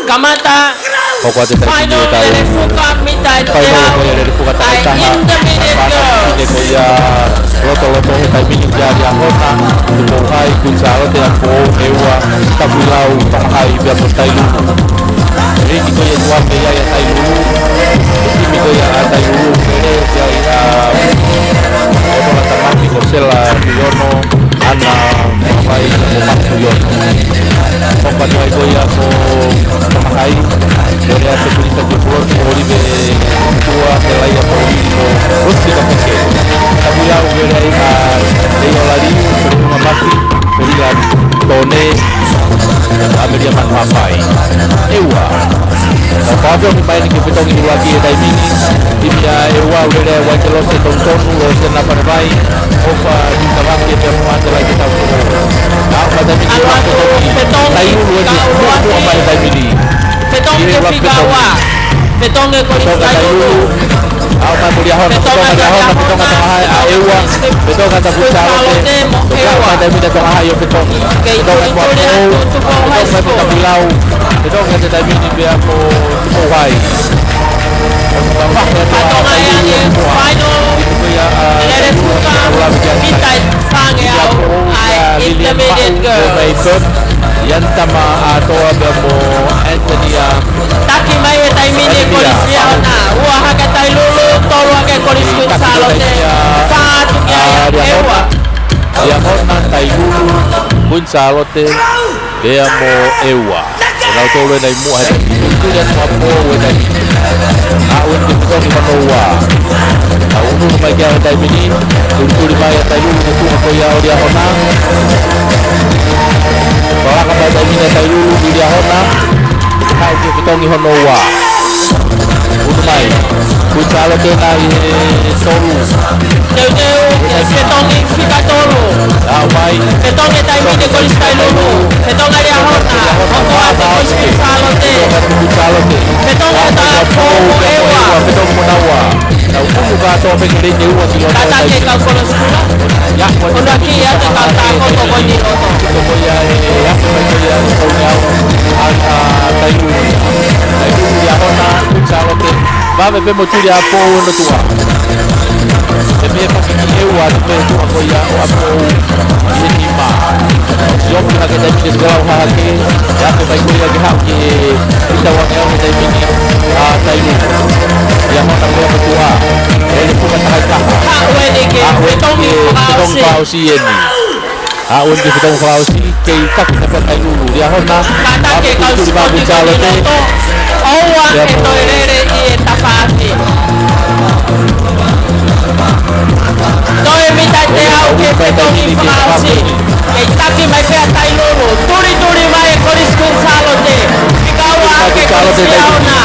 Kamata final dari Fuka Mitai Dia I intermediate girls Loto tai mini jari ahona tumo hai kunsalo te ako ewa tabulau panghai bia postailu ini ko ya dua pe ya tailu ini ko ya tailu mere ya oto la tamati ko sela yono ana pai ko matu yono kompa no ko ya ko panghai dari ate kulita di flor ko ribe tua pela ya ko rusti ka peke tabulau mere Leo lari berumah mati berikan tone Ameria Papai Ewa Kalau pemain yang kita ini lagi dari ini timnya Ewa udah wajib loh tonton loh kenapa bai Ova di tengah kita mati lagi tahu nah pada ini petong tayu lu apa dari ini petong ke Figawa petong ke Kolistayu Alma kuliah hon, betul kata hon, betul kata mahal, ewa, betul kata buca lote, betul kata minta tong ayo betul, betul kata buat betul kata bilau, betul kata tadi ni biar aku tuai. Patong ayah ni final, dari buka minta sang ya, intermediate girl. Yan tama ato abamo Antonia taki mai tai mini polisia na wa haka tai lulu tolu haka kolis Gonzalo te patu ya ewa ya hona tai lulu Gonzalo te beamo ewa na tolu na imu hada itu dan mapo wena a undi ko ni manowa a unu mai ya tai mini tulu mai tai lulu ko ya dia hona Kalau kabar dari netai lulu di dia hona, hai tu kita ngi honowa. Unai, kucalo kena tolu. Jauh petong ni kita tolu. Mai, petong ni tai mini kolis tai lulu. Petong dia hona. Hono ada kolis Gonzalo te. Petong ada ewa. Petong munawa. Tahu buka atau pengen dia uang sih. Kata ke kau kolis sekolah. Ya, udah kia tu kata aku toko ni loto. Toko ya, ya toko ana tayu ya hona Gonzalo te. Va bebe moturi apo no tua. Bebe pakiki ewa te tu ako ya apo ini ma. Job na kita di sekolah hake ya ke baik ya ke hake kita wangi kita ini tayu ya hona ko tua. Ini bukan kata. Petong pausi ini. Aun di petong pausi ke tak dapat dulu dia hona. Kata ke kau sudah Gonzalo te. Oh, itu ini tapati. Doi minta te au ke petong pausi. Tapi mai pe atai lulu. Turi mai kolis Gonzalo te. Ikawa ke kolis Leona.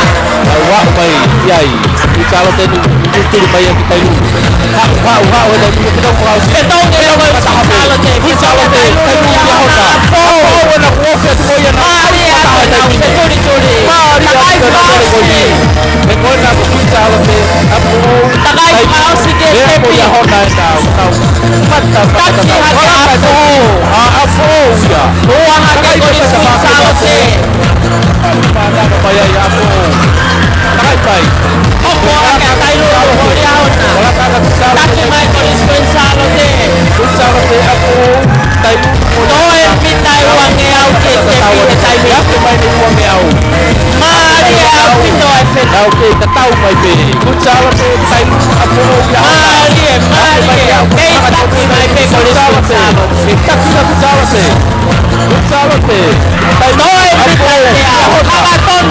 Wa mai yai. Gonzalo te turi mai yang kita lulu. Ha udah petong pausi. Petong ke Gonzalo te. Gonzalo te tayu dia hona. Oh, na kuofe tu ya na. Turi. Takai pausi. Mengona Gonzalo te apo takai pausi ke tepi ya hona tahu. Mata taksi haka apo ya. Uang haka kolis Gonzalo te. Pada kaya ya apo. Takai pai. Opo haka tai lulu dia hona. Wala ka Taki mai kolis Gonzalo te. Gonzalo te apo tayu. Doi minta uang au ke tepi tai ya mai ni uang au. Mari au pito efe. Oke, tahu mai pe. Gonzalo te tayu apo ya. Mari. Taki mai pe kolis Gonzalo. Taksi Gonzalo te. Doi minta au. Hakaton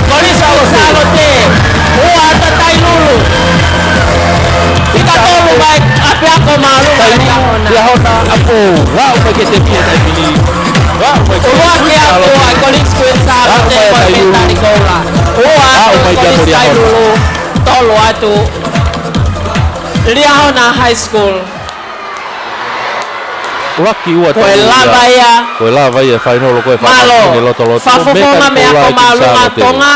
kolis Gonzalo te. Uwa tai lulu. Ika tolu baik api ako malu dia hona apo. Wa ke tepi tai bili. Uwa ke aku kolis Gonzalo te por minta di gola. Uwa kolis tai lulu. Tolu atu. Liahona High School. Lucky wa Lava ya final ko malo fafofonga me ako malu matonga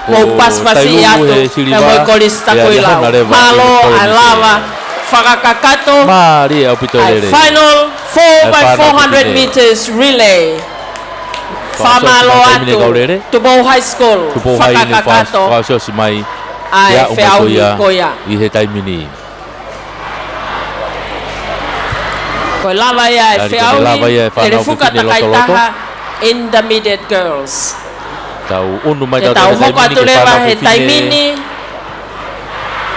mo paspasi atu mo kolista koila malo alava fakakakato Maria opitolere final 4x400 meters relay Whamalo atu. Tupou High School. Tupo hai ni Whakakakato. whasio si mai. Ai Ia o mai whiauhi koia. I he taimini. Koe lava ia e Ari koe lava ia e whiauhi. E re whanau fuka whiwhine takai loto-loto. taha intermediate girls. Tau unu mai Te tau tau taimini hoko atu ke rewa whanau he whiwhine. taimini.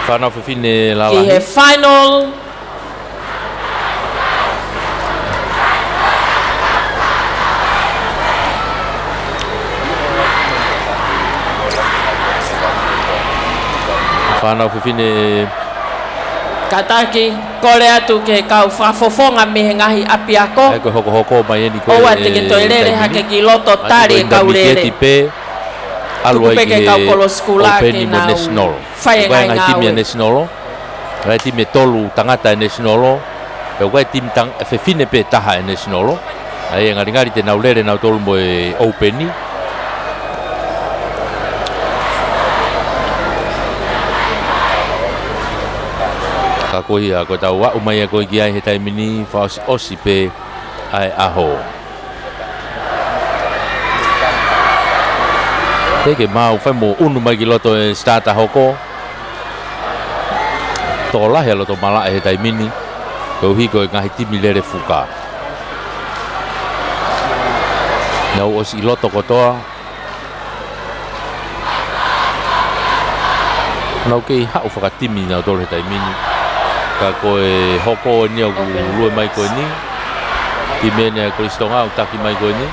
Whanau whiwhine Ki lawa. he final. Whanau whiwhine Kataki, kore atu ke kau whafofonga me he ngahi api ako. ai koe hoko mai eni koe Oua te ke toirere hake ki loto tari e kau rere. Alua Tuku i peke kau kolo skula ke Open mo nau national. whae Koe ngai ngai ngā timi a ue. national. Koe timi e tolu tangata e national. Koe timi tang whewhine pe taha e national. Ai ngari te nau rere nau tolu mo e Openi. Ka kohi a koe tau wau mai a koe ki ai he taimini whaosi osi pe ai aho. Teke mau whai mo unu mai ki loto e starta hoko. Tō lahe loto mala e he taimini. Koe uhi koe ngahi timi lere fuka. Nau osi i loto kotoa. Nau kei hau whakatimi nau tolu he taimini. Ka koe hoko ni au lue mai koe ni. Ti mene koe stonga au taki mai koe ni.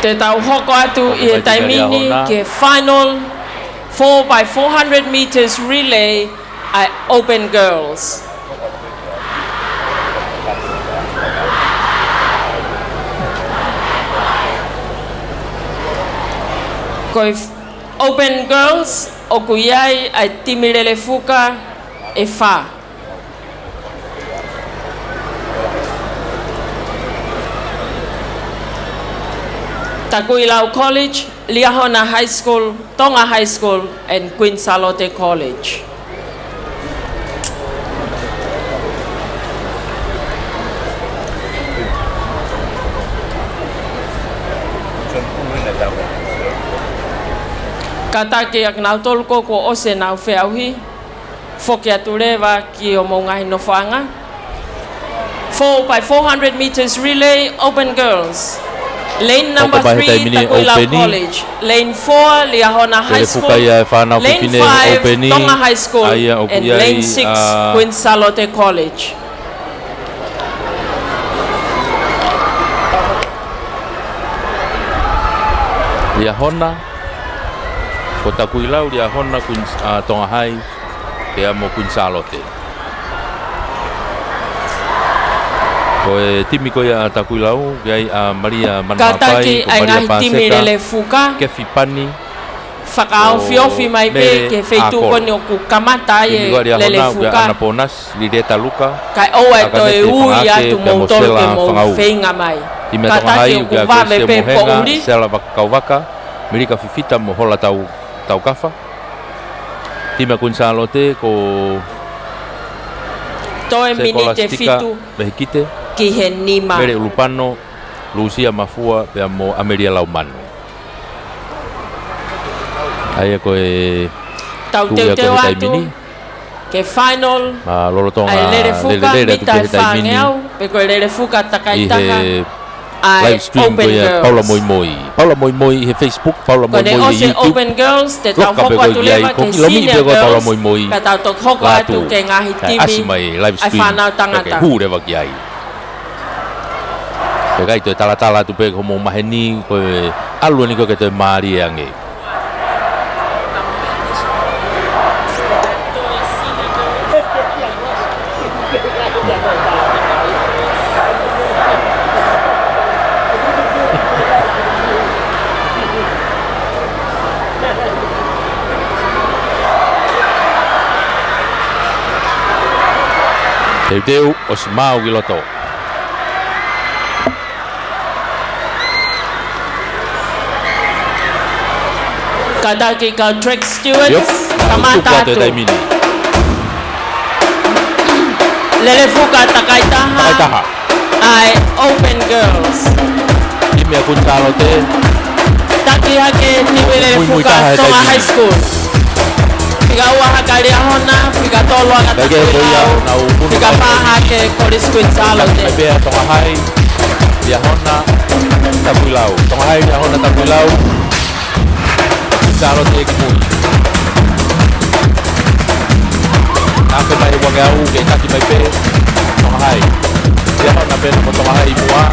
Te tau hoko atu i e taimini ke final 4x400 meters relay ai Open Girls. Koe Open Girls o kuiai ai timirele fuka e wha. Takuilau College, Liahona High School, Tonga High School, and Queen Charlotte College. Katake ak nau tolko ko ose nau whiauhi. Whoki atu rewa ki o maungahi no whanga. 4x400 meters relay, Open Girls. Lane number 3, Takuilau College. Lane 4, Liahona High School. Lane 5, Tonga High School. And Lane 6, Queen Charlotte College. Liahona. Ko Takuilau Liahona Tonga High. Ke amo Queen Charlotte. Koe timi koe a Takuilau, kai a Maria Manamapai, ko Maria Panseka, timi lele fuka, ke Fipani, whakao fiofi mai pe ke feitu koni o ku kamata e lele fuka. Ana Ponas, Lireta Luka, kai oa e toi ui atu moutolo ke mou whenga mai. Timi a Tonga Hai, uke a Kosia Mohenga, Sela Kauvaka, Mirika Fifita mo hola tau kafa. Timi a Queen Charlotte ko Toe minite fitu. Mehikite. Ki he nima. Mere Ulupano, Lucia Mafua, pe amo Ameria Laumano. Ai koe tau teu atu ke final. Ma lolotonga ai lere fuka mita e whangeau. Pe koe lere fuka takaitaka. Live stream koe Paula Moimoi. Paula Moimoi he Facebook, Paula Moimoi he YouTube. Kone Open Girls, te tau hoko atu lewa ke senior girls. Ka tau tok hoko atu ke ngahi timi. Asimai live stream. Ai whanau tangata. Hu rewa ki ai. Pe kai toi tala atu pe homo maheni koe alua ni koe ke toi maari e ange. Teu o si mau ki loto. Kadaki ka track stewards, kamata atu. Lele fuka takaitaha. Ai Open Girls. pia kuntalo te. Taki hake timile fuka tonga high school. Fika ua hakali ahona, fika tolo agatakuilau, fika paha ke College Gonzalo te. Pia tonga hai, dia hona takuilau. Tonga hai dia hona takuilau. Gonzalo te kimui. Nake mai wange au ke taki mai pe tonga hai. Dia hona pe no tonga hai mua.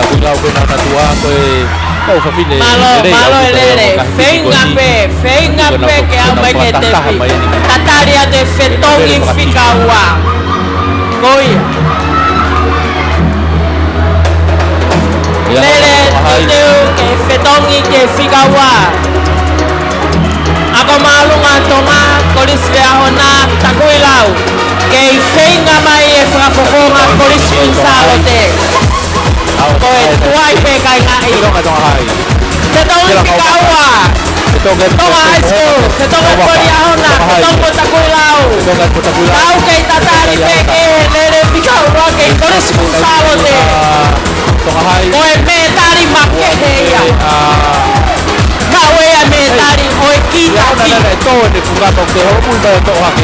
Takuilau pe na tua koe Malo elere, feinga pe ke au mai ke tepi. Tataria de fetongi fika ua. Goia. Lele tuteu ke fetongi ke fika ua. Ako malunga tonga kolis leahona takuilau. Ke feinga mai e frafofonga kolis Gonzalo te. Koe tuai pe kai ngai. Fetongi fika ua. Tonga high school. Fetongi poliahona. Fetongi takuilau. Kau kei tatari pe ke lele fika ua ke kolis Gonzalo te. Koe me tari make heia. Kau ea me tari oe kita ki.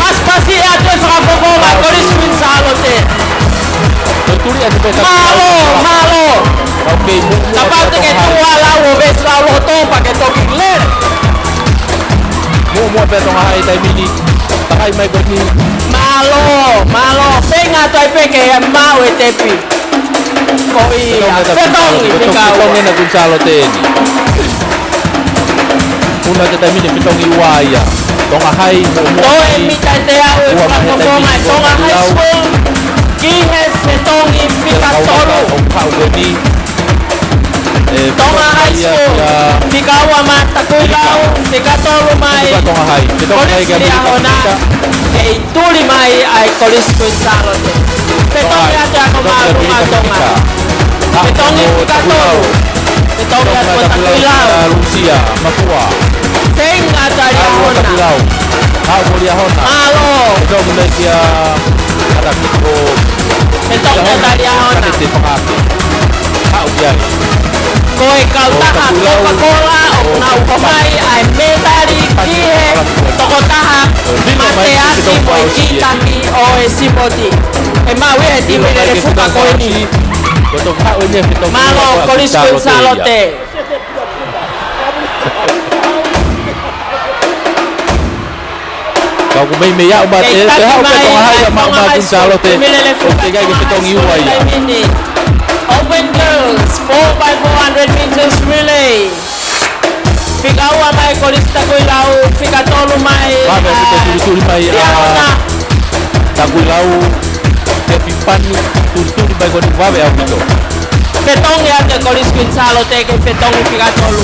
Pas pasi ea te frafofonga kolis Gonzalo te. Malo. Tapate que tú a la ves la loto para que toque inglés. Mua pe tonga hai tai mini. Takai mai ko ni. Malo. Venga tu ai pe que mau e tepi. Koi. Fetongi Fetongi na Gonzalo te ni. Una ke tai mini fetongi uaia. Tonga hai mo. Toi mi tai te au e frafofonga tonga high school. Kihe fetongi fika tolu. Tonga high school. Fika ua mata kuilau. Fika tolu mai. Kolis liahona. Kei tuli mai ai College Gonzalo te. Fetongi ate ako marunga tonga. Fetongi fika tolu. Fetongi ate mata kuilau. Rusia, Papua. Feng ate liahona. Malo. Fetongi lekia. Ada kiko. Fetongi ate liahona. Koe kau taha Coca-Cola o nau komai ai medari kihe toko taha mate asi koe kitaki o e sipoti. E mau e timi nere fuka koe ni. Malo College Gonzalo te. Kau kumei me ya umat te hau pe tonga hai ya mau ma Gonzalo te. Te kai ke petongi ua ya. Open girls 4x400 meters relay. Fika ua mai College takuilau, fika tolu mai. Pabe kita turi mai takuilau. Te pipani turi mai ko wabe au kito. Fetongi ate College Gonzalo te ke fetongi fika tolu.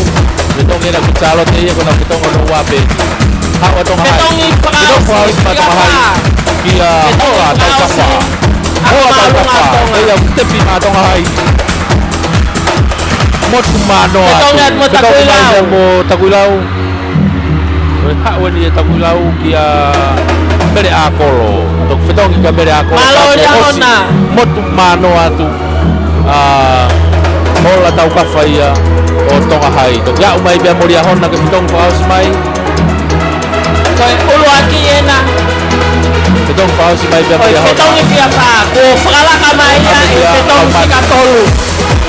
Fetongi na Gonzalo te ya ko na fetongi no wabe. Hau tonga hai. Fetongi fika Kia hoa tau kapa. Hoa tau kapa. Ia tepi ma tonga hai. Motu mano atu. Fetongi mai mo takuilau. Hau ni takuilau kia mere akolo. Tok fetongi ka mere akolo. Malo liahona. Motu mano atu. Hola tau kapa ia. O tonga hai. Tok ya umai bia mo liahona ke fetongi paus mai. Koe ulu aki ena. Fetongi paus mai bia mo liahona. Fetongi fia pa. Ko whakalaka mai ia e fetongi fika tolu.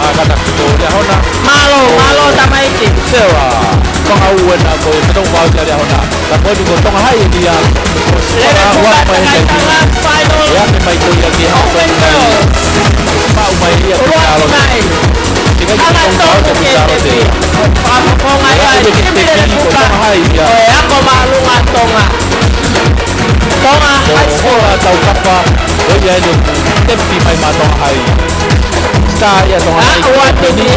Kata kito liahona. Malo tamaiti. Sewa. Tonga uena ko fetongi paus liahona. Tako ni ko tonga hai dia. Lele fuka tanga final. Ya me mai ko ia ki hau. Open girls. Pa umai ia Ulu aki mai. Ana toku ke tepi. Papaponga ia. Kimi lele fuka. Oe ako malunga tonga. Tonga high school. Tau kapa. Oia ni tepi mai ma tonga hai. Sta ia tonga hai. Ua tepi.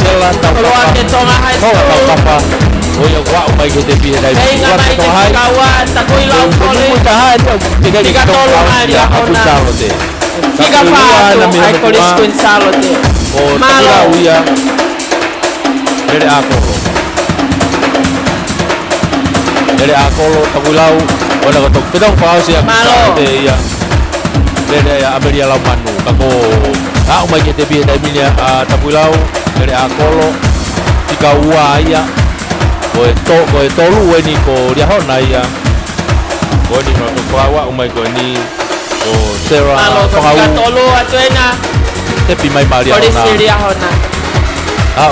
Sela tau kapa. Ua te tonga high Tau school. kapa. Oia wa umai ke tepi dai. Venga mai te kawa takuilau college. Tiga tolu mai dia hona. Fika pa ai College Gonzalo te. Malo ia. Dari akolo. Dari akolo takuilau. Ona ko fedong pau sia. Malo. Te ia. Dari ya Ameria lau manu kako Umai ke te bia tai mini a tapulau mere a kolo tika ua ia ko e tolu e ni ko ria hona ia ko ni no to kawa umai ko ni ko Sarah malo ka tolu atuena te pi mai maria hona ko ria hona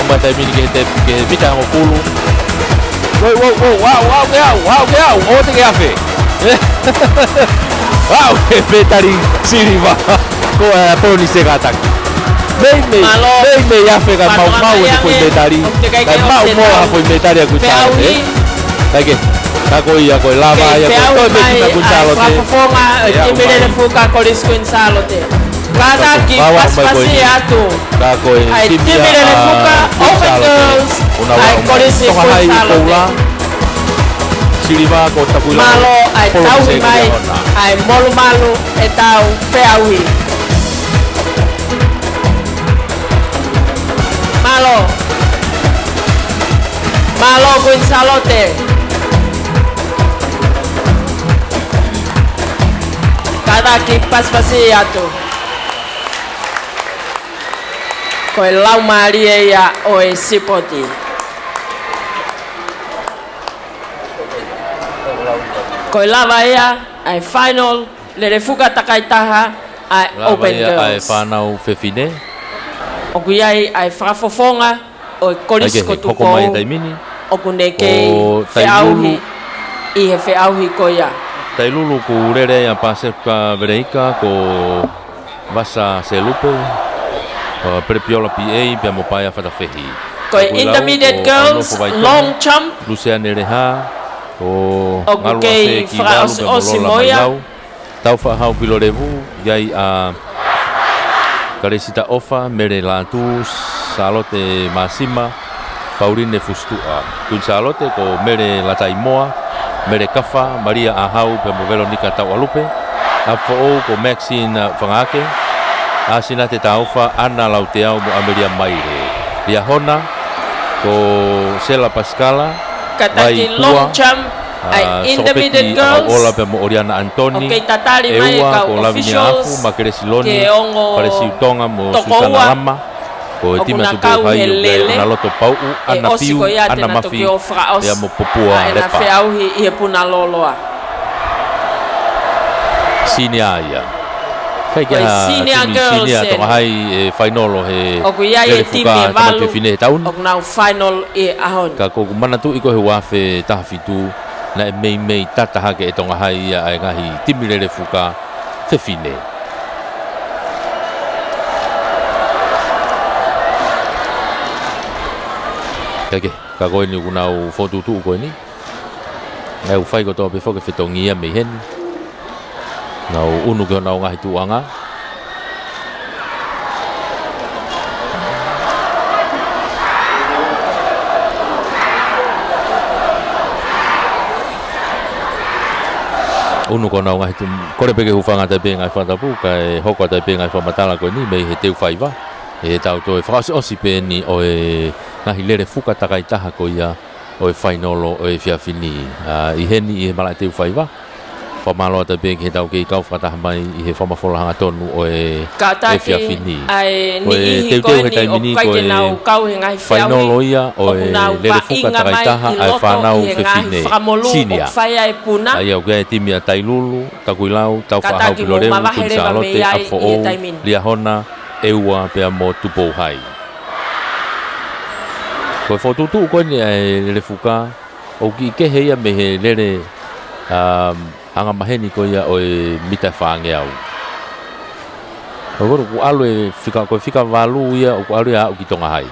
umai tai mini ke bita ngo pulu wow o te ke afe wow ke petari siriva ko a poni se gataki Mei ya fe ka mau e foi metari. Ka mau mo a foi metari a kuta. Kage. Ka ko ia ko lava ia ko to me ka kuta lo te. Fonga e me le fuka ko risco insalo te. Kada ki paspasi atu. Ka ko e timia. Me le fuka open girls. Ai ko risco insalo te. Siliva ko tapula. Malo ai tau mai. Ai molu malu e tau feaui. Malo Gonzalote. Cada kipas pasiatu. Koe lau Maria ia o e sipoti. Koe lava ia ai final le refuga takaitaha ai open girls. Ai whanau fefine. O kuiai ai whakafofonga o koris ko tu ko o kuneke feauhi i he feauhi ko ia. Tai lulu ku rere ya paseka vereika ko vasa se lupo prepiola PA pe mo paia fatafehi. Ko intermediate girls long jump Luciane Reha o ngalu se o simoia tau fa hau pilorevu yai a Karesita Ofa, mere lantu salote masima, Pauline Fustua. Kun salote ko mere lataimoa, mere kafa, Maria Ahau, pe mo Veronica Taualupe, apo o ko Maxine Fangake, asina te taufa Ana Lauteau mo Ameria Maire. Ria hona ko Sela Pascala, kataki long jump, ai intermediate girls. Ola pe mo Oriana Antoni. Okay, tatali mai ka officials. Makeresiloni, paresi utonga mo Susana Lama. Ko tima tu hai na loto pau ana piu ana mafi. Ya mo popua lepa. Na feauhi i puna loloa. Sinia ia. Kai ka sinia to hai final he. O ku ia e timi valu. O na final e ahon. Ka ko mana tu iko he wafe tafitu. Na mei tata hake e tonga hai ia ai ngahi timilele fuka fefine. Kake, ka koe ni kunau fotutu koe ni. Ngai ufai ko toa pefo ke fetongia mei hen. Nau unu ke nau ngahi tuanga. Unu ko nau ngahi tu kore peke hufanga tai pe ngai whatapu kai hoko tai pe ngai whamatala koe ni mei he teu whaiva e tau toi whakasi osi pe ni o e ngahi lere fuka takai taha ko ia o e whainolo o e whiawhini i heni i he malai teu whaiva whamaloa tai pe he tau kei kau whakataha mai i he whamawholahanga tonu o e whiawhini o e teu teu he taimini ko e whainolo ia o e lere fuka takai taha ai whanau whiawhine sinia ai au kia e timi a tailulu, takuilau, tau whahau piloreu, kunsalote, afo'ou, liahona, eua, pea mo tupou hai. Koe whotutu koe ni e lere fuka, o ki kehe ia me he lere hanga maheni koe ia o e mita whaange au. Koe ku alu e koe whika walu ia o ku alu ia au ki tonga hai.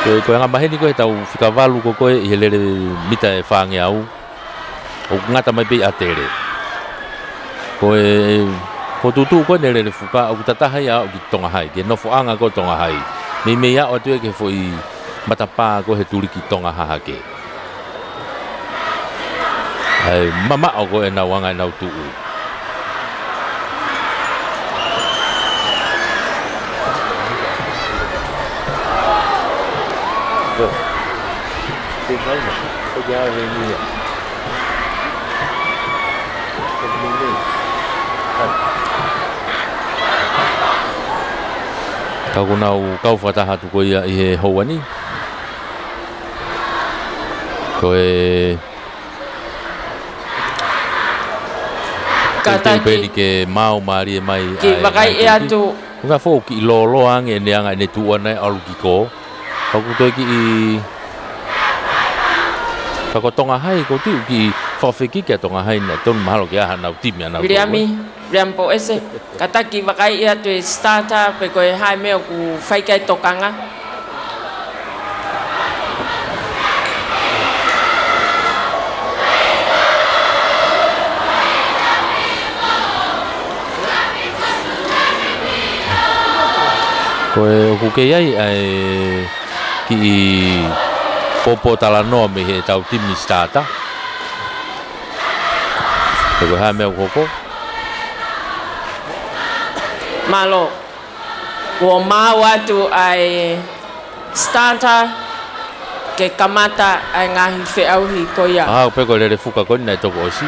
Koe ngā maheni koe tau whikawalu ko koe i he lere mita e whaange au o ngata mai pei atere koe tutu koe ne lere fuka o kutataha ia o ki tonga hai ke nofo anga ko tonga hai mei a o tue ke fo i matapā ko he turi ki tonga haha ke mama o koe na wanga nau tuu Hãy subscribe cho kênh Ghiền Mì Gõ để không bỏ lỡ những video hấp dẫn. Kauna u kau whataha tu ko ia I he houani. Ko e Kataki ke mau mari mai ki wakai e atu nga fo ki lolo ange ne anga ne tu ana alu ki ko. Kau to ki Kako tonga hai ko tu ki whawhiki kia tonga hai na ton mahalo ki aha nau timi ana. Riami, riampo ese. Kataki wakai ia tu e starter pe koe hai meo ku whaikai tokanga. Koe oku ke iai ai ki popo tala noa me he tau timi starter. Koe hai meo koko. Malo, kua mau atu ai starter ke kamata ai ngahi whiauhi ko ia. Pe koe lere fuka koni nai toko osi.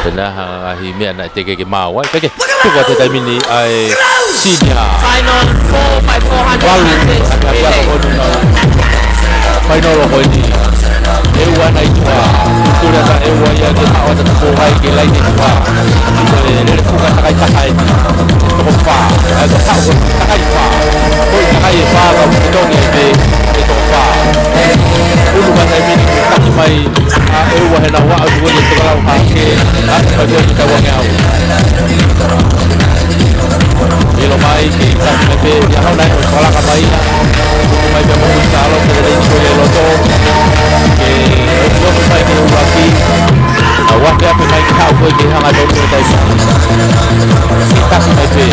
Tena ngahi mea nai teke ke mau ai. Peke, tuka te taimini ai senior. Final 4 by 400 meters relay. Final ko ni. Ewa nai tua. Tutura ta ewa ia ke hawa ta tupo hai ke lai ni tua. Lere fuka takai takai ni. Toko wha. Ko tau ko takai wha. Koi takai e wha ka utongi e me. E toko wha. Ulu ka taimini ko taki mai. Ewa he na wa au tuwa ni tuka lau hake. Ake pa tuwa ni tawangi au. Ilo mai ki taki me pe. Ia hau nai o kalaka mai. Ulu mai pe mo talo ke le ni ko le loto. Ke o mai ke uaki. Wake ape mai ki hau koe ke hanga tonu o taimini. Taki mai pe.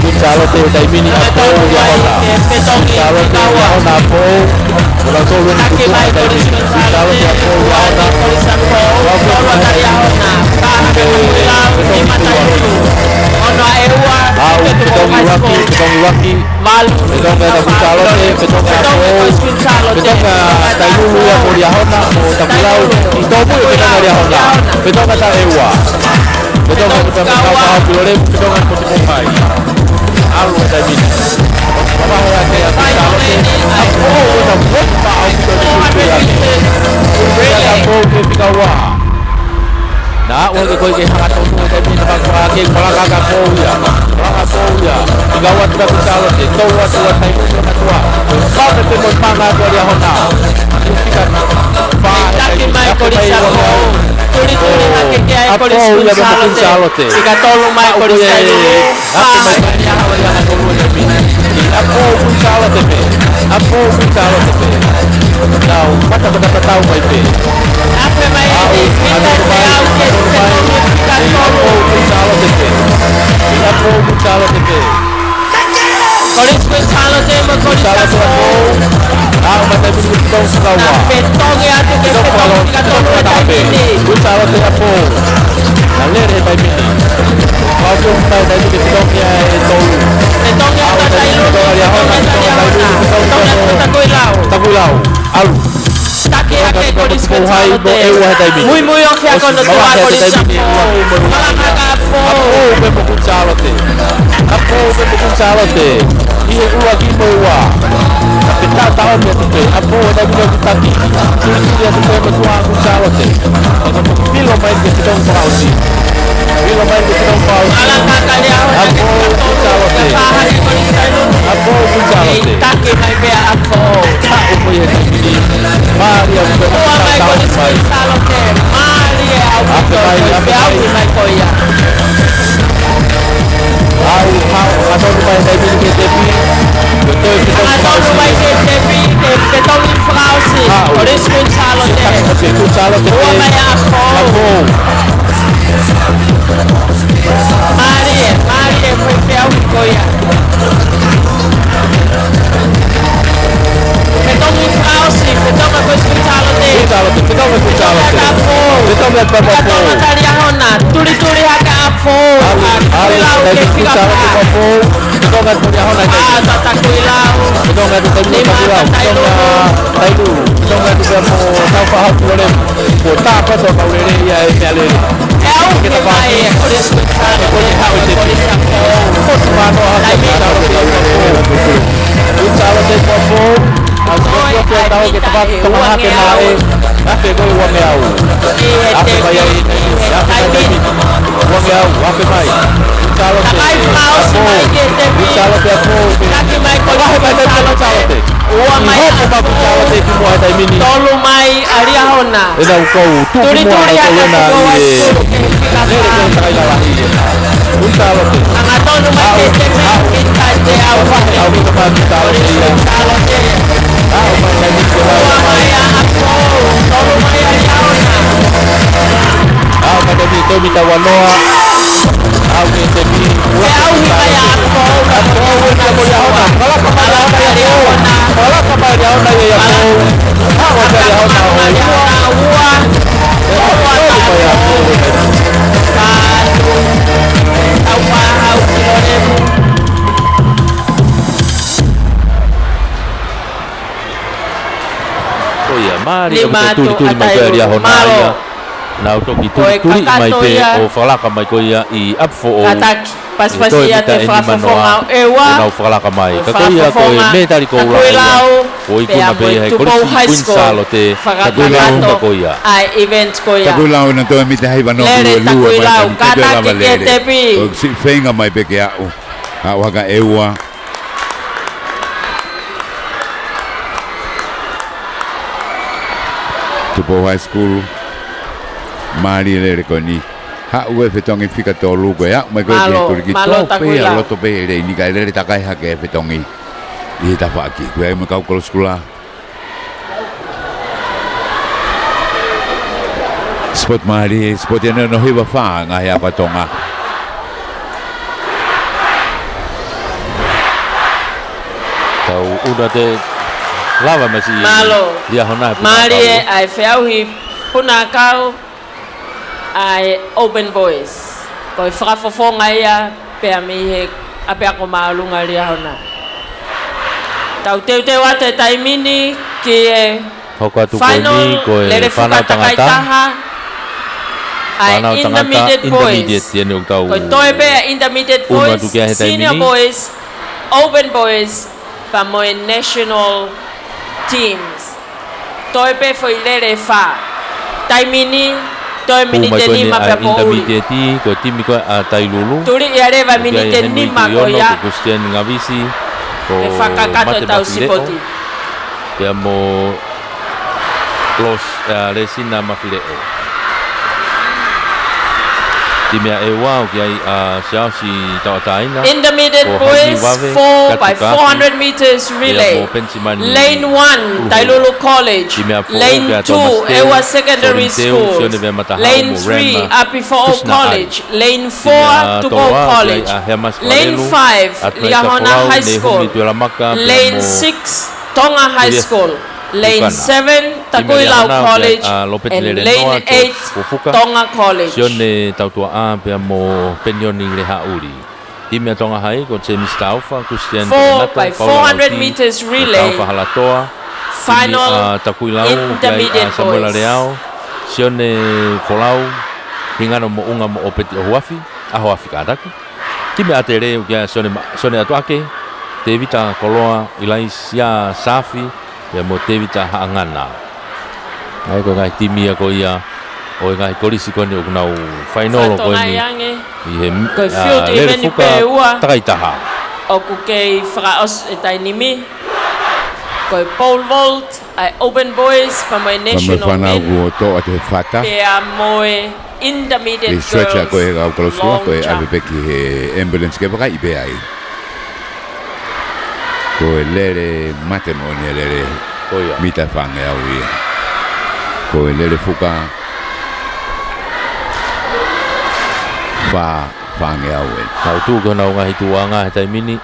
Kuchalo te o taimini a pou ia hona. Kuchalo te ia hona a pou. Ula tolu ni kutu a taimini. Kuchalo te a pou ia hona. Wake ape ia hona. Au, petongi waki. Petonga na kuchalo te, petonga a pou. Petonga tailulu ia pou ia hona. O takulau, I topu e petonga ia hona. Petonga ta ewa. Petonga te pamau pilore, petonga te potipo mai. Alu e taimini. Papahe ake a kuchalo te. A pou e na mopa au kuchalo te. Kuchalo a pou ke pika waa. Na o ke koe ke hanga tonu o taimini na pakua ke kolaka ka pou ia. Kolaka pou ia. Pika waa tika kuchalo te. Tau atu a taimini na tua. Pau ne te moipanga atu alia hona. Pika paa e taimini. Turi hake ke ai ko le te. Sika tolu mai ko le salo. Apo kuchalo te pe. Apo kuchalo te pe. Now, mata tau mai pe. Ape mai ni kita au ke sika tolu. Apo kuchalo te pe. Apo kuchalo te pe. Kolis kuchalo te mo kolis salo. Ah, mata bisu tong sawa. Petong ya tu ke petong sika tolu taimini. Kuchalo te apo. Nalere taimini. Kau tai tai ke petong ya tolu. Petong ya ta tailu. Takulau. Alu. Taki hake kolis kuchalo te. Muy o ke akono tua kolis salo. Malaka po. Apo pe kuchalo te. Apo pe kuchalo te. Ie ua ki mo ua. Tapi tak tahu dia tu. Apo da bila kita ki. Dia tu pe tua kuchalo te. Ono pilo mai ke tong pausi. Pilo mai ke tong pausi. Malaka kali Apo kuchalo te. Apo kuchalo te. Taki mai pe apo. Tak upo ye ni. Maria pe kuchalo te. Maria au mai koia. Au atau rumah saya ini ke tepi. Betul kita Atau mai ke tepi ke tong infrausi. Kolis kuchalo te. Kuchalo te. Ua mai apo. Maria foi pe au koia. Ke tong infrausi, ke tong kolis kuchalo te. Kuchalo te. Betul lihat bapak. Katong kali hona, turi haka apo. Kuilau ke pika pa. Betul kan punya hona. Tata kuilau. Betul kan tu kuilau. Betul kan tu mau tahu faham boleh. po tapa to kaulele ia e me alele. Ke ta vai ko le skuta ko le ha ko le sa Ko mano ha ta ta ko. Utalo te po. Asal ko tahu kita pak tengah ke nae. Ape ko wa me au. Ape mai ai. Ape mai. Wa ape mai. Utalo te. Utalo te po. Wa mai te utalo te. Wa mai ko pa utalo te ki mo ai mini. Tolu mai aria hona. Ena ko tu mo ai ko na ni. Nere ko sai la la. Utalo te. Anga tolu mai te kita te au. Au ko pa utalo te. Ito mita wanoa au ke te mi au kaya ako na ko ya ona kala ka ma ya ona kala ka ma ya ona ya ko ha wa ka ya ona wa oh ya mari tu mai ya ona ya na utoki turi mai pe o falaka mai ko ia I apfo o paspasia te fafonga ewa na falaka mai ka ko ia ko me tari ko ula o I kuna pe he ko kunsalo te ka ko ia ai event ko ia ka ula na to mi te hai vano lu kata ki te pi o si fenga mai pe ke au a waka ewa Tupo High School Mari le rekoni ha ue fetongi fika to lugo ya mai ko ke to pe lo to pe le ni ka le ta kai ha ke fetongi I ta fa ki ko me ka ko skula spot mari spot ene no hiba fa nga ya patonga tau udah te lava masi dia hona mari ai feu hi puna kau ai open boys ko frafofonga ia pe mi he ape ko malunga lia hona tau te wate taimini ki e final le fana tangata ai intermediate boys ko toi be intermediate boys senior boys open boys pa mo national teams toi be foi le fa taimini toi minute ni ma pe po intermediate ko timi ko tailulu tuli yare va minute ni ma ko ya Christian ngavisi ko fakakato tau sipoti ya mo los resina mafileo timia ewa ki ai siasi tautaina intermediate boys 4 by 400 meters relay lane 1 Tailulu College lane 2 Ewa Secondary School lane 3 Apifo College lane 4 Tupo College lane 5 Liahona High School lane 6 Tonga High School lane 7 Takuilau College and lane 8 Tonga College. Sione tautua a pe mo penioni le hauri. Timia Tonga hai ko Mr. Alpha Christian 4 by 400 meters relay. Alpha halatoa. Final Takuilau intermediate Samuel boys. Real. Sione Folau hingano mo unga mo opeti Ohuafi, Ahoafi kadaku. Timia atere ukia sione atuake. Tevita Koloa Ilaisia Safi ya mo tevita haangana. Ai ko ngai timi ko ia o ngai kolisi ko ni unau final ko ni. Ihe ko field even ni pe ua. Taita. O ku ke fraos etainimi. Ko pole vault ai open boys pa my national men. To ate fata. Pe moe intermediate girls. Stretcha ko e ga ko ko e ave peki ambulance ke baka ibe ai. Ko lere maternone lere Oia mita fange au ia ko lere fuka fa fange au e kau tu ko na unga hituanga tai mini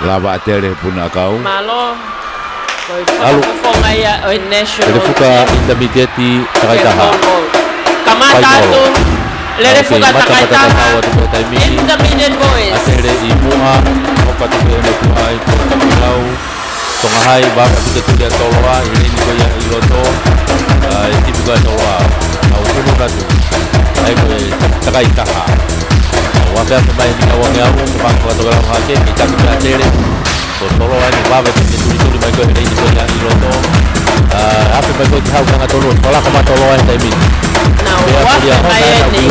lava tere puna kau malo Alu fongaya o national fuka intermediate taita ha kamata tu Lere fuga takaitaha. Intermediate boys. Atere i mua, opa te pēne kuhai, ko tapulau, tonga hai, baka tika tukia toloa, i reni ko ia i loto, e tipu koe toloa, au kunu ratu, ai koe takaitaha. Wapea te mai ni kawangi au, ko banko ato galau hake, ki taki mea tere, ko toloa ni wawe te turi mai koe reni ko ia i loto, ape mai koe ki hau kanga tolo, kola kama toloa e taimini. Wafe mai eni.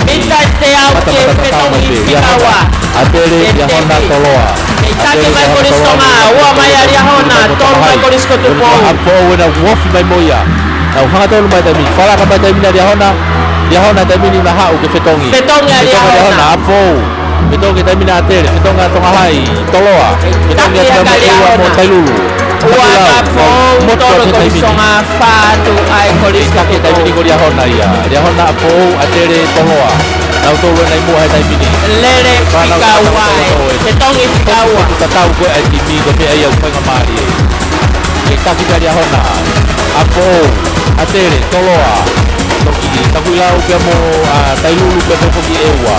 Mita te au ke petongi pikawa. Atere ya hona toloa. Itake mai koristonga, ua mai aria hona, tolu mai korisko tupo. Apo wena wofi mai moia. Au hanga tolu mai taimini. Fala ka mai taimini ya hona taimini na hau ke petongi. Petongi aria hona. Apo. Petongi taimini atere, petonga tonga hai, toloa. Petongi atere mo tailulu. Ua kapo, tolu koristonga, fatu ai korisko tupo. Taimini ko ya hona ia. Ya hona apo atere toloa. Nau tolu nai mo hai taimini. Lere pikawa. Petongi pikawa. Kita tahu ko ai timi ko pe ai au panga mari. Ke taki dari hona. Apo atere toloa. Toki takulau ke mo tailulu ke mo ki ewa.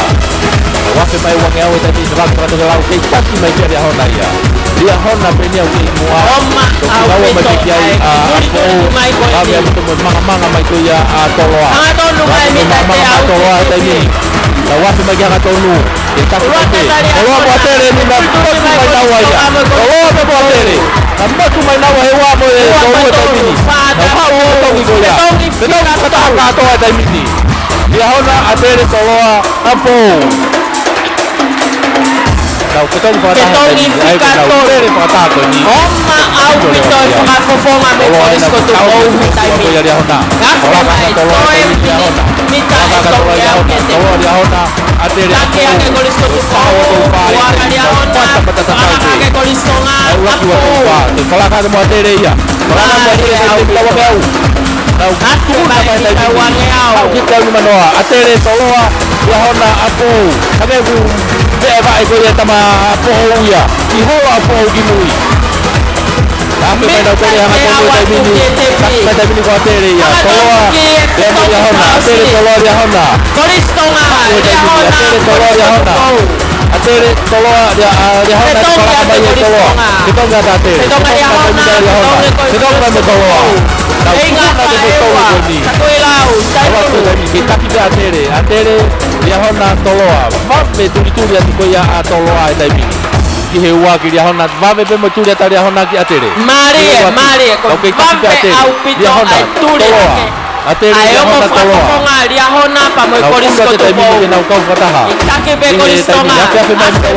Wafe mai wangi au tadi sebab kata lau ke taki mai dari hona ia. Dia hona pe ni au ki mo. Oma au kiai apo mai ko ia mo manga mai ko ia toloa. Anga tolu mai mita te au. Toloa tadi. La wafe mai ga tolu. Toloa po atere ni na ko mai nawa ia. Toloa po atere. Namatu mai nawa hewa mo e tolu tadi. Na hau tongi ko ia. Betongi kata ka to tadi. Dia hona atere toloa apo. Kau ketong pada Ketongi pikato. Oma au pito mafofonga me korisko tupo taimi. Gafe mai toe mita estoki au kete. Take ake korisko tupo. Wakari ahona. Ake korisko nga. Apo. Kalaka mo atere ia. Kalaka mo atere au pito au. Gafe mai mita wange au. Kita ni manoa atere toloa ya hona apo. Kage ku vai ko ia tama apo ia. Ki ho apo ki mui. Tapi mai no ko ia ha ko taimini. Tapi taimini ko atere ia. Toloa. Ya hona atere toloa ya hona. Koristonga ya hona. Atere toloa ya hona. Atere toloa ya hona. Petonga atere. Petonga ya hona. Petonga me toloa. Ingat paewa. Takuilau. Kita kita atere ya hona toloa. Vape turi ati ya toloa taimi. Ki hewa ki ya hona vape pe mo turi ati ya hona ki atere. Mari ko vape au pito ai turi atere ya hona toloa. Konga ya hona pa mo korisko tupo. Na kau fataha. Itake be koristonga.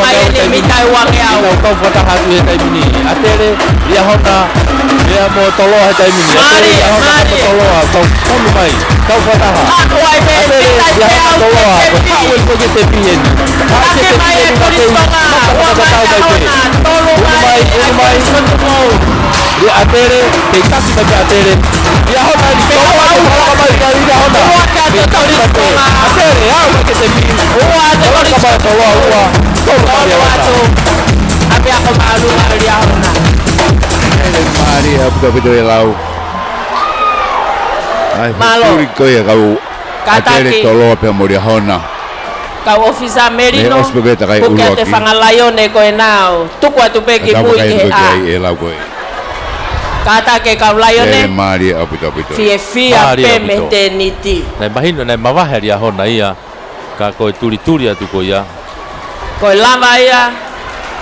Mai ni mitai wange au. Na kau fataha tu taimi. Atere ya hona ya mo toloa taimi. Mari toloa kau kunu mai. Kau fataha. Aku ai be mitai au. Toloa. Kau ko je te pien. Take mai koristonga. Tolu mai korisko tupo. Dia atere, kasi bagi atere. Dia hona ni toloa kalau mai kali dia hona. Atere, ke te pien. Toloa. Toloa tu. Tapi aku malu dia hona. Mari betul-betul lau. Ai, Malo. ko ia kau. Atere Kataki. toloa pe mo dia hona. Kau ofisa merino. Me osbogeta kai Porque uloki. te fangalayo ne ko enao. Tuku atu peki mui ke a. Lau ko. Kata ke kau layo ne. Mari betul-betul. Fia pe meteniti. Nai mahino nai mavahe ria hona ia. Ka ko turi atu ko ia. Ko lava ia.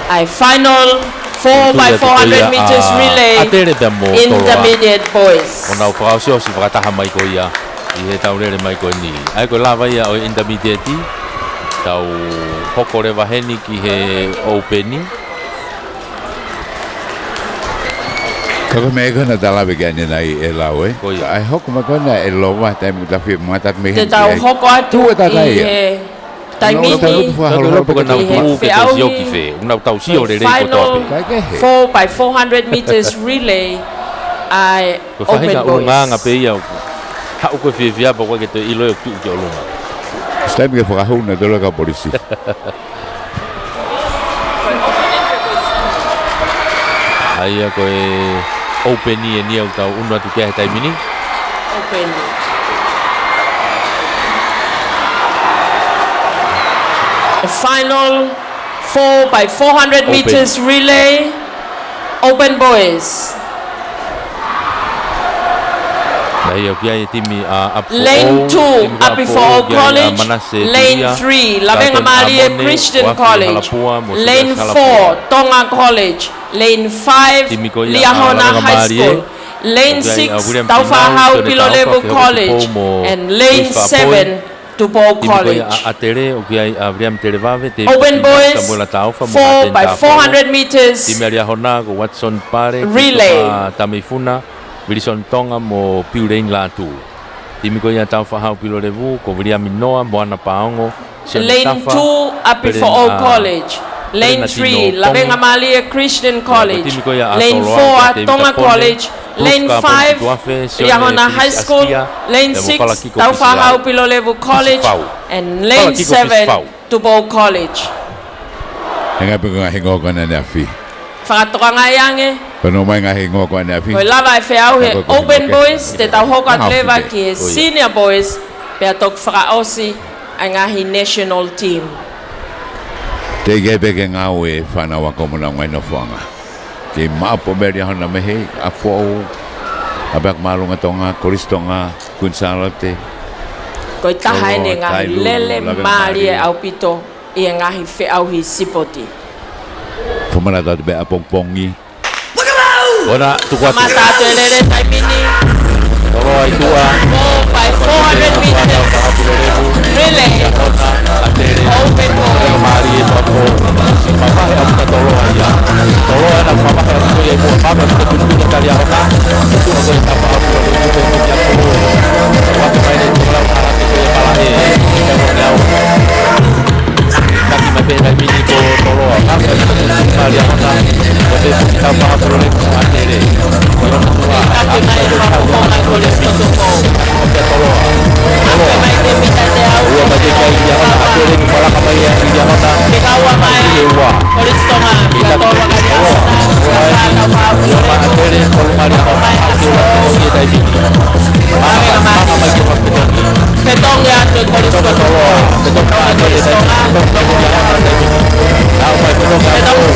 Ai final 4x400 meters relay. Atere pe mo toloa. Intermediate boys. Ona ufaosio si fakataha mai ko ia. I he tau rere mai ko ni. Ai ko lava ia o intermediate. Tau hoko rewa heni ki he openi. Kako me kona tala be gani nai e lau e. Ko ia. Ai hoko ma kona e lo wa tai muta fi mata me. Te tau hoko atu i he taimini. Kalau bukan nak tu ke sio ki fe. Una tau sio rere ko Final tope. 4x400 meters relay. Ai Ko open fahinga boys. unga nga pe ia. Ha ko fe via po ke to ilo tu ke olunga. Stai me fa hona do la polisi. Ai ko e open ni ni au tau una tu ke taimini. Open. A final 4 by 400 meters relay. Open boys. Lane 2, Apifo College. Lane 3, Lavenga Maria Christian College. Lane 4, Tonga College. Lane 5, Liahona High School. Lane 6, Taufahau Pilolevu College. And lane 7, Tupou College. Open boys, 4 by 400 meters relay. Wilson Tonga mo Piurein Latu. Timiko ya Taufahau Pilolevu ko William Minoa Moana Paongo. Lane 2 Apifo College. Lane 3 Lavenga Malia Christian College. Lane 4 Tonga College. Lane 5 Liahona High School. Lane 6 Taufahau Pilolevu College. And lane 7 Tupou College. Henga penga hengo kana nafi. Whakatoka yange. Kono mai ngahi ngo ko na fi. Ko lava e feau he open boys te tau hoka leva ki he senior boys pe atok whakaosi a ngahi national team. Te gebe ngau e whana wa komuna ngai no whanga. Ke mapo meri hana mehe a fo abak malunga tonga koristonga kunsalote. Ko tahai ne ngahi lele mari au pito i ngahi feau hi sipoti. Fumana dat be apongpongi. Ora tukwa mata telele taimini. Toro ai tua 4 by 400 meters relay. Open boy. Mari papo. Papa ya kita toro ya. Toro ana papa ya tu ya ko papa kita tunjuk kali apa. Itu aku apa aku itu ya ko. Waktu main itu kalau arah itu ya kalah kita mau jauh. Kaki mabe dan mini ko toro. Apa kali apa. Oke kita paham dulu nih akhirnya. Orang tua. Kaki main papo mai boleh tutupo. Oke toro. Kaki main dia minta dia. Dua baju kain dia akhirnya kepala kembali yang dia mata. Kawa mai. Polis tonga. Kita toro kali apa. Akhirnya kalau mari akhirnya kita ini. Mama bagi waktu ini. Petong ya tu polis tonga. Petong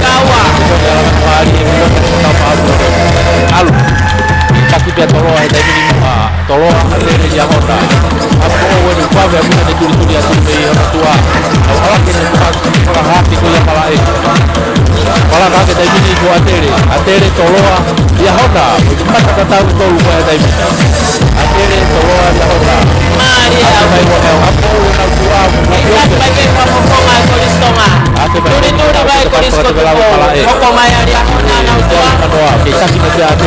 kawa. Alu. Kaki dia tolong ada ini tolong ada yang onda. Apa orang lupa dia punya turi-turi yang orang tua. Orang kena orang hati tu yang kalah orang kaki dia ini tu atere tolong dia onda. Cuma tak tahu tolong ada ini. Atere tolong dia onda. Maria. Apa orang tua. Ikat bagi pemukul polis tonga. Turi-turi bagi polis tonga. Pokok maya dia onda na tua. Kita kita ada.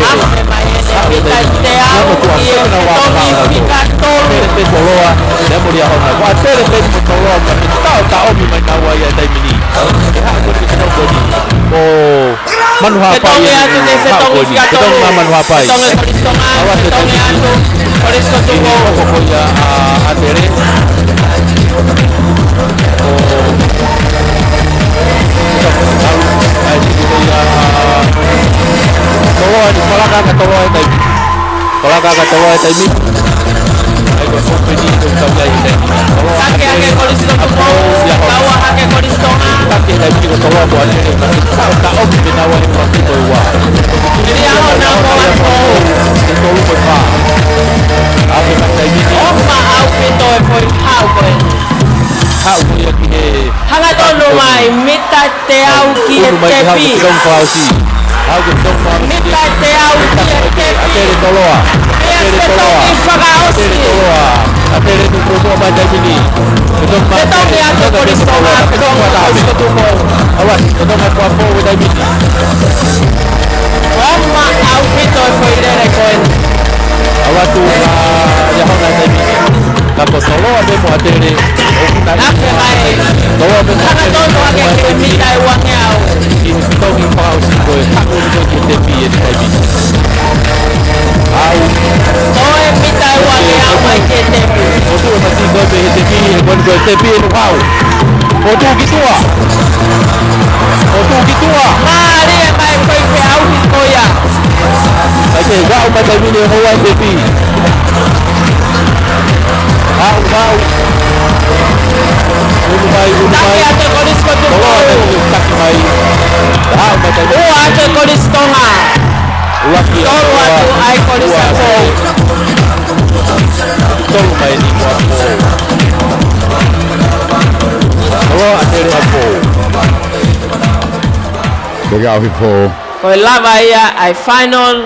Kita teau ia tomi pikatol. Toloa, dia mulia hona. Water toloa, tapi tahu memang tahu ya taimini. Oh, manuhapa ya. Kita manuhapa. Awas polis tonga. Pokoknya atere. Toloa di sekolah kakak toloa taimi. Sekolah kakak toloa taimi. Ayo kompeni itu kaya ini. Kakek kakek polis tonga. Bawa kakek polis tonga. Kakek taimi itu toloa buat ini. Tak om binawa ini pasti toloa. Dia hona bawa toloa. Toloa berapa? Apa yang taimi ini? Oma au pito e foi au foi. Hau punya kini. Hanga tolo mai mita te au ki e tepi. Hau gedong klausi. Mita te au ki e tepi. Atere toloa. Atere toloa. Atere toloa. Atere tu promo macam ini. Gedong macam. Gedong ni aku polis tonga. Gedong macam itu. Awas, gedong macam apa macam ini. Oma au pito e foi dere koen. Awas tu yang macam ini. Kalau toloa demo atere. Nafe mai. Toloa demo. Hanga tolo ake ki mita e wangi au. Kita ni pau si kau. Aku ni kau tepi ni tepi. Au. Oe mita e wangi au mai ke tepi. Otu masih kau tepi. Kau tepi ni wow. Otu gitu ah. Otu gitu ah. Mari e mai koi pe au ki koya. Okey, kau macam ni orang tepi. Au. Taki ate kolis ko tu po. Ate kolis tonga. Tolu atu ai kolis ako. Tolu mai ni mo ako. Ate ako. Porque ao vivo. Ko lava ia ai final.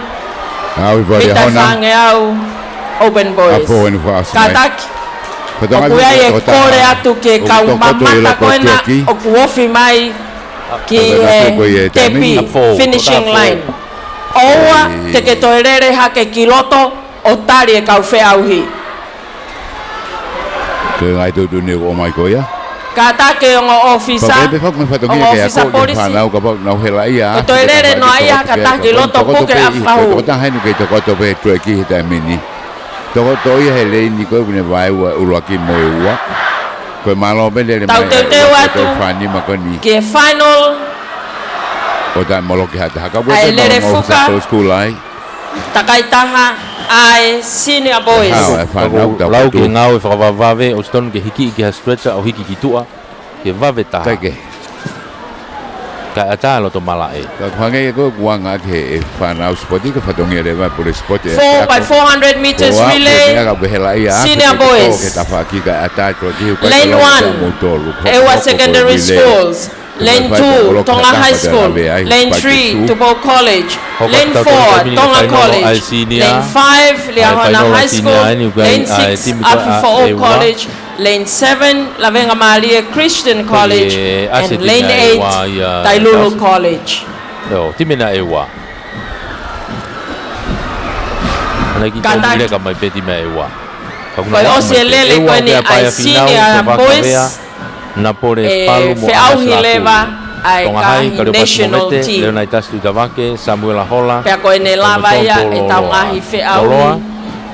Ao vivo dia Pita hona. fange au Open Boys. Apo ni fa asai. Kataki. Okuya ye kore atu ke kaumamata koena okuofi mai ki tepi finishing line. Oua te ke toerere hake kiloto otari e kaufe auhi. Ke ngai tu ni o mai ko ya. Katake ongo ofisa. Ofisa polisi. Toerere no aya katake loto puke afahu. Ko ta hainu ke to ko be tu ki ta mini. Toko toi hele ni ko bune vai ua ki moeua. Ko malo bele le mai. Te watu. Fani makoni. Ke final. O ta molo ki hata haka bo. Ai lere fuka. School ai. Takai taha ai Senior Boys. Lau ki ngau e whakawawave o stone ke hiki ki ha stretcher o hiki ki tua. Ke wave taha. Taike. Ka ata lo to mala e. Ka kwange ko kuanga ke e whanau spoti ka whatongi re mai pole spoti. 4 by 400 meters relay. Senior Boys. Lane 1. Ewa Secondary Schools. Lane 2, Tonga High School. Lane 3, Tupo College. Lane 4, Tonga College. Lane 5, Liahona High School. Lane 6, Afifo'o College. Lane 7, Lavenga Maria Christian College. And Lane 8, Tailulu College. Yo, timena ewa. Ana ki tau mire ka mai peti me ewa. Koi osi lele koe ni ai Senior Boys. Na pore palu mo auhi leva ai ka national team. Leona itastu tavake Samuel Ahola. Pea koe ne lava ia e tau ngahi fe auhi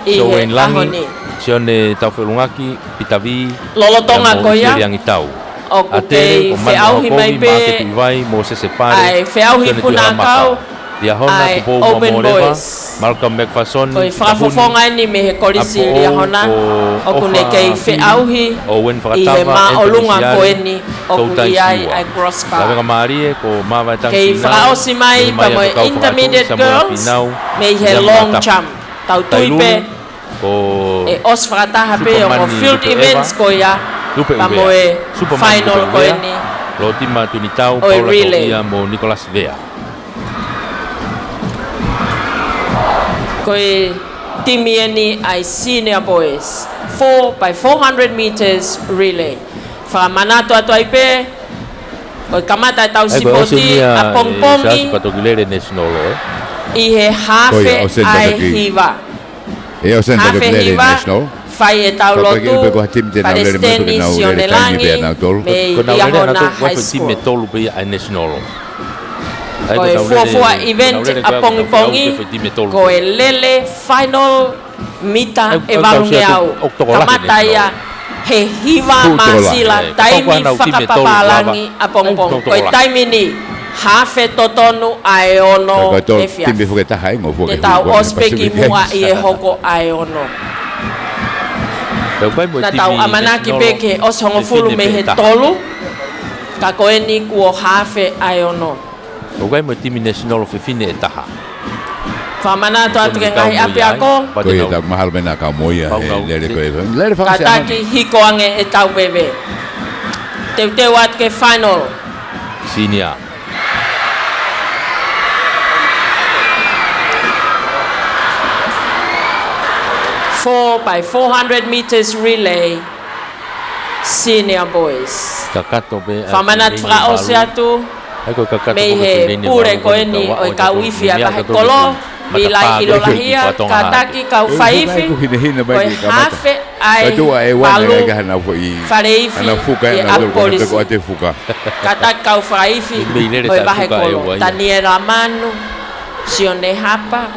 i he ahoni. Sione tau whelungaki, pitavi. Lolotonga ko ia. Yang itau. O kukei fe auhi mai pe. Ai fe auhi puna kau. Ai Open Boys. Malcolm McPherson. Koi whakafofonga ni me he korisi Liahona. O kune kei fe auhi. I he maolunga koe ni. O kuni ai cross car. Lavenga Marie ko mawa tangi. Kei whakaosi mai pa mo intermediate girls. Me he long jump. Tau tuipe. E os whakataha pe o mo field events ko ia. Pa mo e final koe ni. Lotima tunitau Paula Koia mo Nicolas Vea. Koe timi ni ai Senior Boys 4 by 400 meters relay. Whakamanato atu ai pe. Koe kamata tau sipoti a pongpongi. I he hafe ai hiva. Hafe hiva. Fai e tau lotu. Palestini Sionelangi. Me Liahona High School. Koe fuafua event a pongi koe lele final mita e valunge au kamata ia he hiva masila taimi whakapapalangi a pongpong koe taimi ni hafe totonu ae ono e fia te tau ospeki mua i e hoko ae ono na tau amanaki peke os hongofulu me he tolu ka koe ni kuo hafe ae ono. O gai mo timi national fe fine e taha. Whamana to atu ke ngahi api ako. Koe e tau mahal mena ka moia lere koe. Lere whakase Kataki hiko ange e tau bebe. Teu atu ke final. Senior. Four by 400 meters relay. Senior Boys. Kakato be. Whamana tra o se atu. Me he pure koe ni o ka wifi a kahe kolo bila i lolahia ka taki ka whaifi koe hafe ai palu whareifi e apolisi ka taki ka whaifi koe bahe kolo Taniera Manu Sione Hapa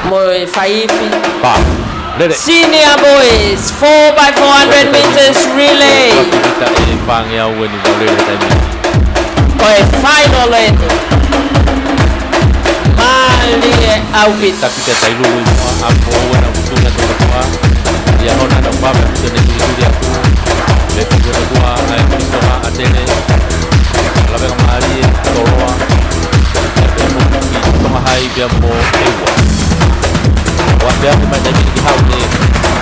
moe whaifi Senior Boys 4 by 400 meters relay. Koe final eni. Mali e au pita. Dia hona na mama tene dia le tene tua ai Kristoa atene la venga mari toloa toma hai bia mo ewa wa bia me mai tani ki haune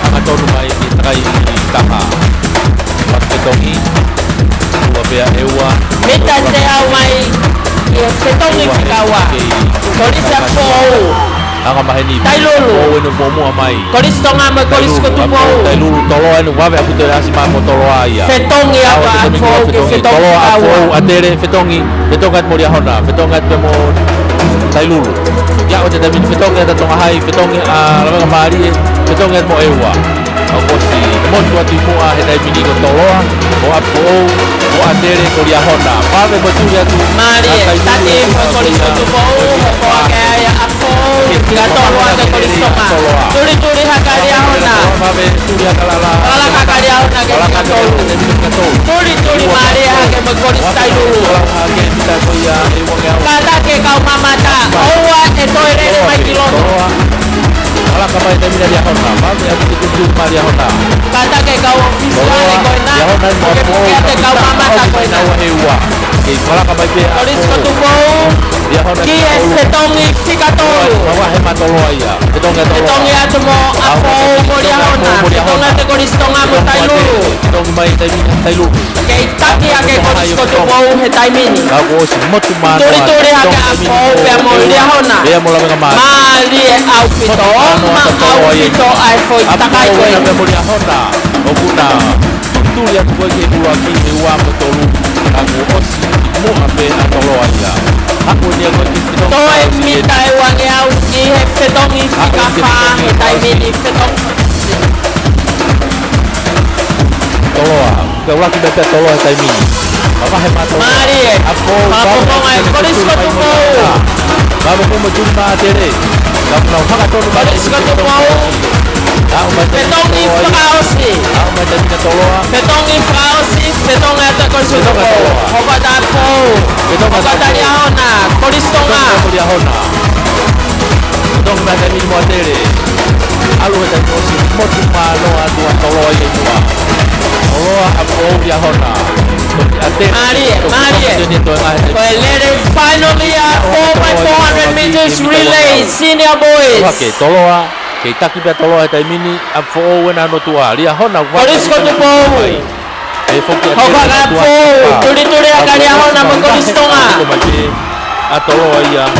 anga tonu mai ki trai taha wa ketongi wa bia ewa meta te au mai e ketongi kawa kolisa po anga maheni tailulu o no momo mai kolistonga ma kolisko tu po tailulu toloa no wa bia puto asi ma mo toloa ia fetongi apa po ke fetongi kawa atere fetongi fetongat mo dia hona fetongat mo tailulu ya o te tamin fetonga ta tonga hai fetongi a la mari fetongat mo ewa ako si mo tu atu mo a he dai mini ko toloa o apo o atere ko dia hona pa me mo tu ya tu mari tati mo kolisko tu po ko ke ya apo kira toloa ke kolistonga turi hakaria hona pa me tu ya kalala hakaria hona ke turi mari hake mo kolistai dulu hake kita ko ya ewa kata ke kau mamata owa etoire mai kilomo ala kamai tami dia hona pa me aku tu maria hona kata ke kau official ko na dia hona mo ke kau mamata ko na ewa ke ala kamai be polis ko tu po dia hona ki setongi sikato bawa hematolo ya setongi atu mo apo mo dia hona setongi te kolistonga mo tailulu setongi mai tailu ke itaki ake polis ko tu po he taimini ako si motu ma turi hake apo pe mo dia hona dia mo la ma mali au pito ma au pito ai foi takai ko na mo dia hona o kuna tu ya ko ke dua ki e wa mo tolu ako osi mo ape atolo ya ako dia ko ki to e mi tai wangi au ki he fetongi kafa he tai mini fetong toloa ke ula ki bete toloa tai mini apa he mato mari ako ko ngai polis ko tu po babu ko mo tuma tere kapna haka tolu ba polis ko tu po fetongi frausi fetongi frausi fetongi ata polis ko tu po hobata po hobata dia hona polis tonga dia hona dong ba tani mo tere alu ta ko si mo tuma no atu toloa ye tua toloa apo dia hona Maria, finally 4x400 meters relay, senior boys. Okay, toloa, ke taki pe toloa tai mini a fo wena no tua. Lia hona wa. Polis ko tu po. E fo ke. Hoba ga po. Turi akaria hona mo kolistonga. A toloa ia.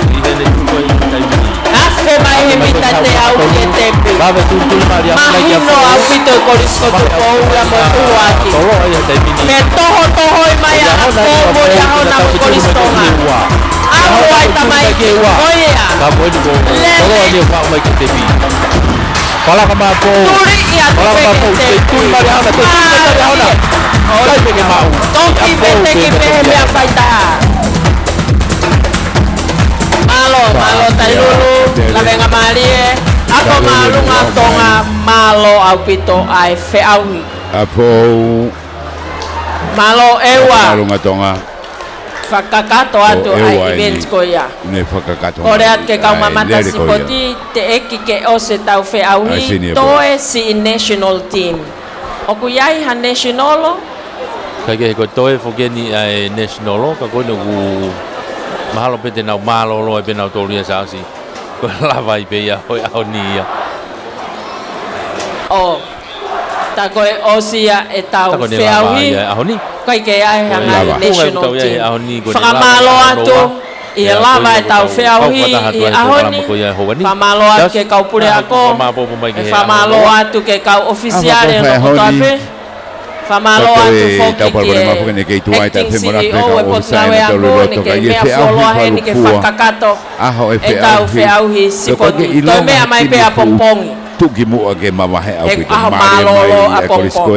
Ide ne ko tai mini. Afe mai he mitate au ke tempe. Baba tu Maria. Mahino au pito kolis ko tu po la mo tuati. Toloa ia tai mini. Me toho mai a po mo ya hona mo kolistonga. Awo ai tamai ke oia. Ka mo ni go. Toloa ni fa mai ke tepi. Fala kama po. Turi ia fala kama po. Tu Maria hona tu Maria hona. Kai pe ke mau. Toki vete ke pe me afaita. Malo tailulu la venga malie ako malu ngatonga malo au pito ai fe au apo malo ewa malo ngatonga fakakato atu ai events ko ya ne fakakato ore at ke kau mamata sipoti te eki ke o se tau fe au hi to e si national team oku yai ha national kage ko to e fogeni ai national ka ko no mahalo pete na malo lo e pena autoria sa si ko la vai pe ya ho ni ya o ta ko osia e tau fe au hi ahoni kai ke ai hanga national team fa malo atu i lava e tau fe au hi i ahoni fa malo atu ke kau pure ako fa malo atu ke kau official no ko tape fa malo atu foki ke acting CEO e potlawe ako ni ke mea folo ahe ni ke whakakato e tau fe au hi sipoti to mea mai pe a pompongi tuki mu ake mamahe au ki malolo a pompo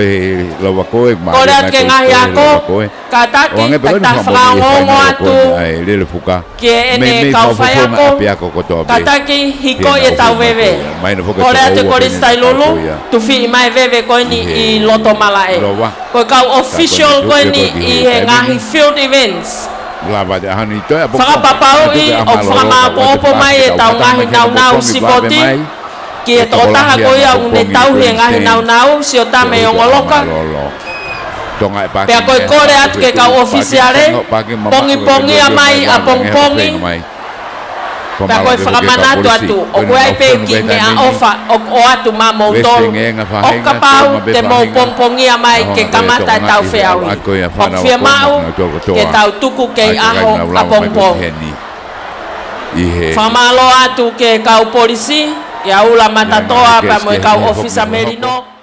lawa koe ma korat ke ngahi ako kataki kata frangongo atu lele fuka ke ene kau fai ako kataki hiko ye tau veve korat ke koristai lulu tu fi mai veve ko ni i loto malae ko kau official ko ni i ngahi field events lava de hani to faka papau i o fama popo mai e tau ngahi nau sipoti Kia to taha ko ia une tau he ngahi nau si o tame o ngoloka. Pea koe kore atu ke kau ofisiare, pongi a mai a pongpongi. Pea koe whakamanatu atu, o koe ai pe ki me a ofa o atu ma moutolu. O ka pau te mou pongpongi a mai ke kamata tau whiaui. O whia mau ke tau tuku ke aho a pongpongi. Whamalo atu ke kau polisi, ia ula matatoa pa mo kau ofisa merino.